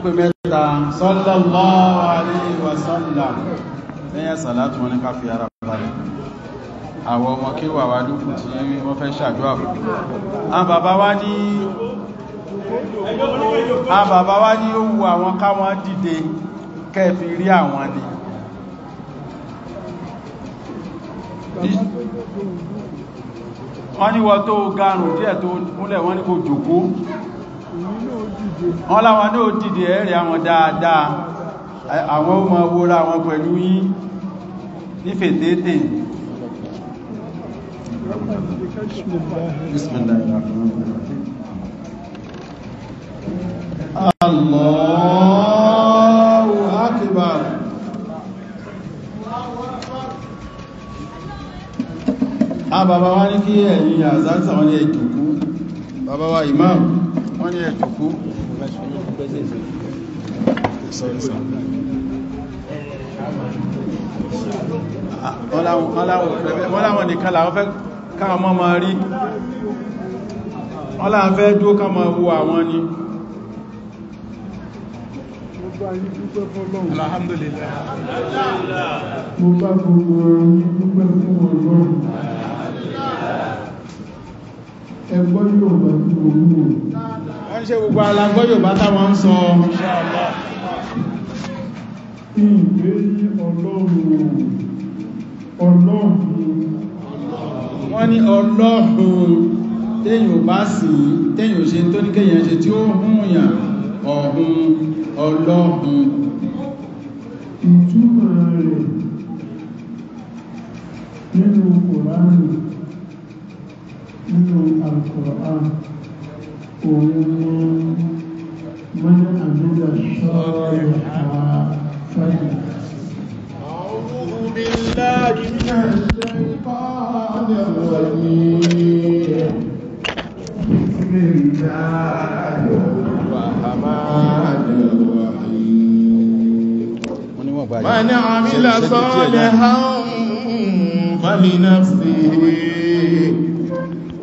mẹ́ta sallallahu alayhi wa sallam lẹ́yìn sàlátù wọn ní ká fi ara balẹ̀. Àwọn ọmọ kí wà wá lókù tí wọ́n fẹ́ ṣàdúrà fún. Àwọn bàbá wá ní ó wu àwọn káwọn dìde kẹ́ẹ̀fì rí àwọn ni. Wọ́n ní wọ́n tó garùn díẹ̀ tó múlẹ̀ wọ́n ní kò jòkó. Wọ́n láwọn ní ó dìde ẹ̀rẹ̀ àwọn dáadáa. Àwọn ó máa wóra wọn pẹ̀lú yín ní fètètè. Bismillahirrahmanirrahim. Allahu akbar. Bàbá wa ní kí ẹ̀yin àzánsà wọ́n ní ẹ̀jùkú. Bàbá wa imam wọ́n ní ẹ̀jùkú. Wọ́n láwọn nìkan làwọn fẹ́ káwọn mọ́ máa rí. Wọ́n láwọn fẹ́ dúó ká máa wo àwọn ni. Alhamdulillah. Mo bá gbogbo ẹ̀yin dúpẹ́ fún Ọlọ́run. Ẹgbọ́ yóò bá tí mo mú o. Wọ́n ṣe gbogbo alágbọ́ yóò bá táwọn ń sọ. Ìgbé ní Ọlọ́run. Wọ́n ní Ọlọ́run téyàn bá sí téyàn ṣe tó ní kéyàn ṣe tí ó húnyàn ọ̀hun Ọlọ́run. Ìtumọ̀ rẹ̀ nínú Kùránì nínú Al-Qur'an òun ni mọ́nà àmìlà ṣọ́rọ̀ àfáyà. A'udhu billahi minash shaytanir rajim. Bismillahir rahmanir rahim. Man 'amila salihan falinafsihi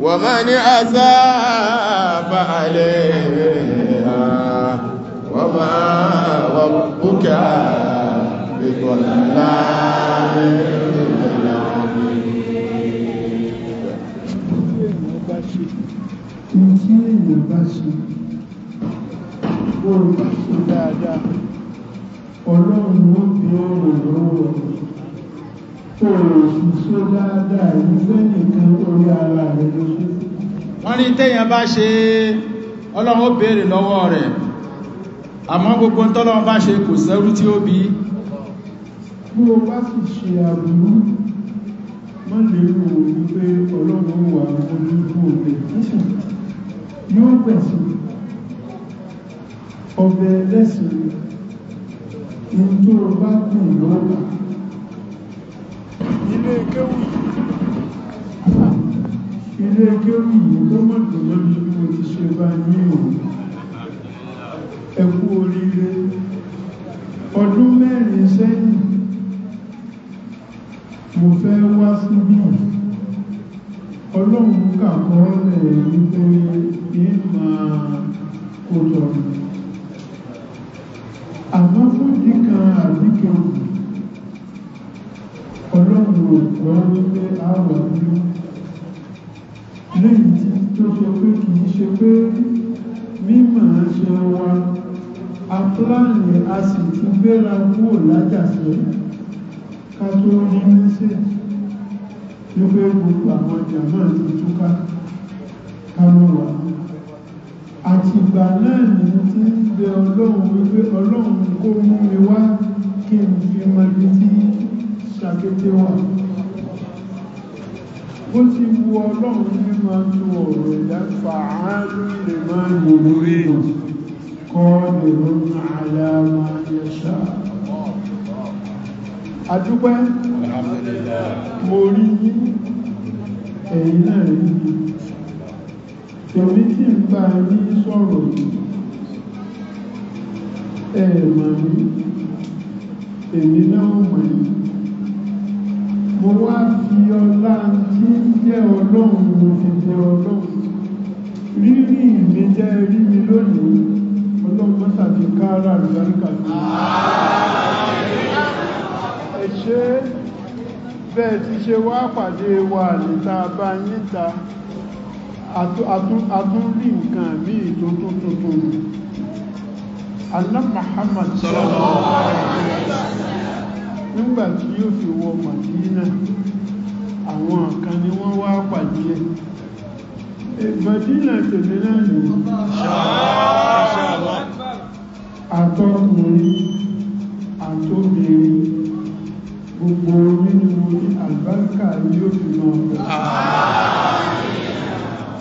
wa man asaa fa'alayha wa ma rabbuka bidhallamin lil 'abid. Tí èèyàn bá ṣe wọ́n bá ṣe dáadáa Ọlọ́run ó bí ọ̀rọ̀ lọ́wọ́ òòrùn ṣe dáadáa ìgbẹ́ nìkan orí ara rẹ̀ ló ṣe. Wọ́n ní téèyàn bá ṣe Ọlọ́run ó béèrè lọ́wọ́ rẹ̀, àmọ́ gbogbo tọ́lọ́run bá ṣe kò sẹ́rú tí ó bí. Bí o bá sì ṣe àbúrú má lérò wípé Ọlọ́run wà ojúkú òbẹ̀ yóò gbẹ̀sìn ọbẹ̀ ẹlẹ́sìn ní tó bá kùn lọ́wọ́. Ilé kéwù yìí tó mọ̀tò lọ́dún tí mo ti ṣe bá ní òun. Ẹ kú oríire. Ọdún 4 sẹ́yìn mo fẹ́ wá síbí. Ọlọ́run kàkọ́ lẹ̀ wípé ìmọ̀ kòtò. Àmọ́ fún díkan àbíkẹ́wù Ọlọ́run ò gbọ́ wípé àwọ̀ ní lẹ́yìn tí tó ṣe pé kìí ṣe pé mímọ̀ ṣe wa apláàni a sì tún gbéra kúrò lájàṣẹ́ ká tó rí níṣẹ́ wípé gbogbo àwọn jàmọ́ ti túká kálọ́wà àtìgbà náà ní tí ń bẹ Ọlọ́run wípé Ọlọ́run kó mú mi wá kí n fi mọ́ bí tí ṣàkété wà. Bó ti wu Ọlọ́run ní máa tó ọ̀rọ̀ ìdá fàálù lè máa yòrí kọ́ lè rọ́nà àyàmà yẹ̀ṣà. Adúpẹ́ mo rí ní ẹ̀yìn náà rí ní. Èmi tí ń bá ní sọ̀rọ̀ yìí, ẹ̀ẹ̀mà ní, èmi náà mọ̀ yìí. Mo wá fi ọlá tí ń jẹ́ Ọlọ́run mo fi jẹ Ọlọ́run. Rírí mi jẹ́ rí mi lónìí ọlọ́run mọ́sàdì káàrà àlùbáríkà fún ẹ ṣe bẹ́ẹ̀ ti ṣe wá pàdé wa níta bá níta àtún rí nǹkan míì tó tuntun Ànábì Muhammad sallallahu alaihi wasallam nígbà tí yóò fi wọ Mádínà àwọn kan ni wọ́n wá pàdé Mádínà tèmi náà ní àtọkùnrin àtobìnrin gbogbo nínú àlùbáríkà yóò fi máa bọ̀.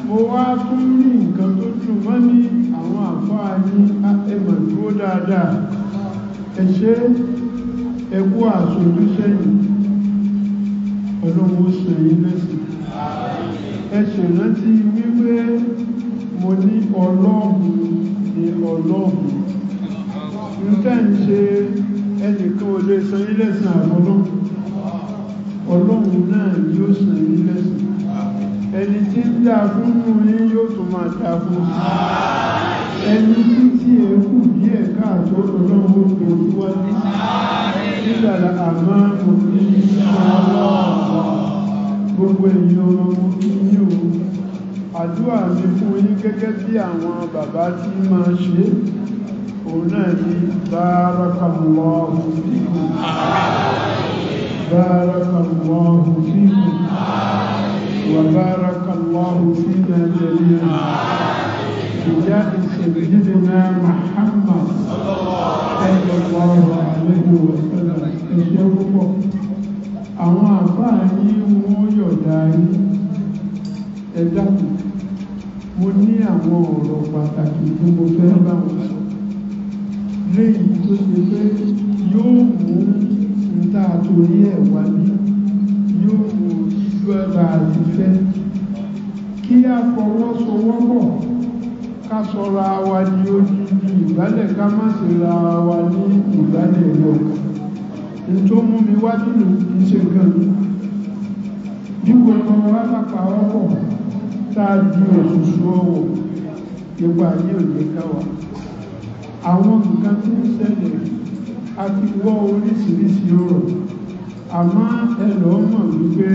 Mo wá tún rí nǹkan tó dùn mọ́ ní àwọn àfáà ní ẹmọ̀ dúró dáadáa ẹ ṣé ẹkú àṣojú sẹ́yìn ọlọ́wọ́ sẹ́yìn lẹ́sìn ẹ ṣèrántí wípé mo ní ọlọ́run ní ọlọ́run nǹkan ń ṣe ẹnìkan ò lè san yín lẹ́sìn àbọ́lọ́ ọlọ́run náà yóò san yín lẹ́sìn ẹni tí ń dá fún yín yóò tún máa dá fún ẹni tí èkù díẹ̀ káàtó ọlọ́run ó gbòòrò wájú nígbàlá àmọ́ òfin gbogbo èèyàn ọmọ ní o àdúrà mi fún yín gẹ́gẹ́ bí àwọn bàbá tí máa ṣe òun náà ní barakallahu fikum barakallahu fikum wa barakallahu fina jami'an بجاه سيدنا محمد صلى الله عليه وسلم ẹ̀ṣẹ́ púpọ̀ àwọn àfáà ní wọ́n yọ̀dá yìí ẹ̀dàkùn mo ní àwọn ọ̀rọ̀ pàtàkì tí mo fẹ́ bá wọn sọ léyìí tó ṣe pé yóò mú níta àtòrí ẹ̀wà ní yóò mú ìlú ẹ̀bà àti fẹ́ kí a fọwọ́sowọ́pọ̀ ká sọ́ra wa ní odidi ìgbálẹ̀ ká má ṣe ra wa ní ìgbálẹ̀ lọ́kàn ní tó mú mi wá nínú iṣẹ́ gan bí gbogbo wa lápá ọkọ̀ táa di òṣùṣù ọwọ̀ ipa ní òye káwà àwọn nǹkan tí ń ṣẹlẹ̀ a ti wọ́ oríṣiríṣi ọ̀rọ̀ àmọ́ ẹlọ́ mọ̀ wípé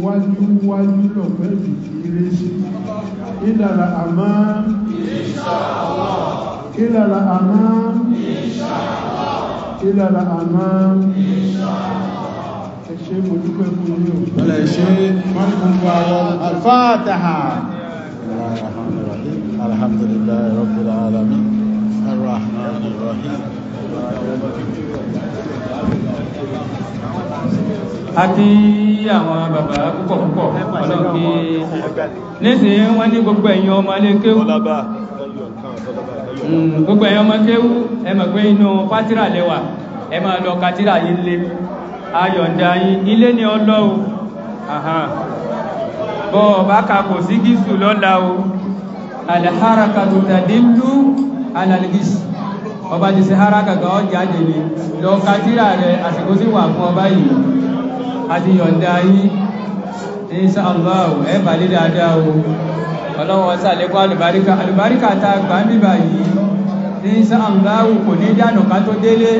wájú lọ̀pẹ́ ìdí rẹ̀ sí ìlàlà àmá ìlàlà àmá ìlàlà àmá ẹ̀ṣẹ́ mo dúpẹ́ fún ní o ẹ̀ṣẹ́ mọ́nìkún fún àwọn alfáàtàhà alhamdulillah rabbil alamin arrahmanir rahim àti àwọn bàbá púpọ̀ ọlọ́gbé nísìn wọ́n ní gbogbo ẹ̀yin ọmọ ilé kéwú gbogbo ẹ̀yin ọmọ kéwú ẹ mọ̀ pé inú fátírà lẹ́wà ẹ máa lọ kátírà yìí lé ayọ̀ǹda yìí ilé ní ọlọ́wọ́ bọ́ bá kàkò sí gísù lọ́la o alharakatu tadillu ala al-gis ọba ti ṣe haraka gan ọjà dèlé lọ kátírà rẹ̀ àsìkò sí wà fún ọba yìí àti yọ̀ǹda yìí insha Allah ẹ bàlé dáadáa o ọlọ́wọ́ sàlékọ́ alùbáríkà ta gbà ń bíbà yìí insha Allah kò ní dánù ká tó délé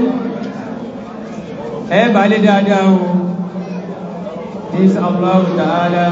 ẹ bàlé dáadáa o insha Allah ta'ala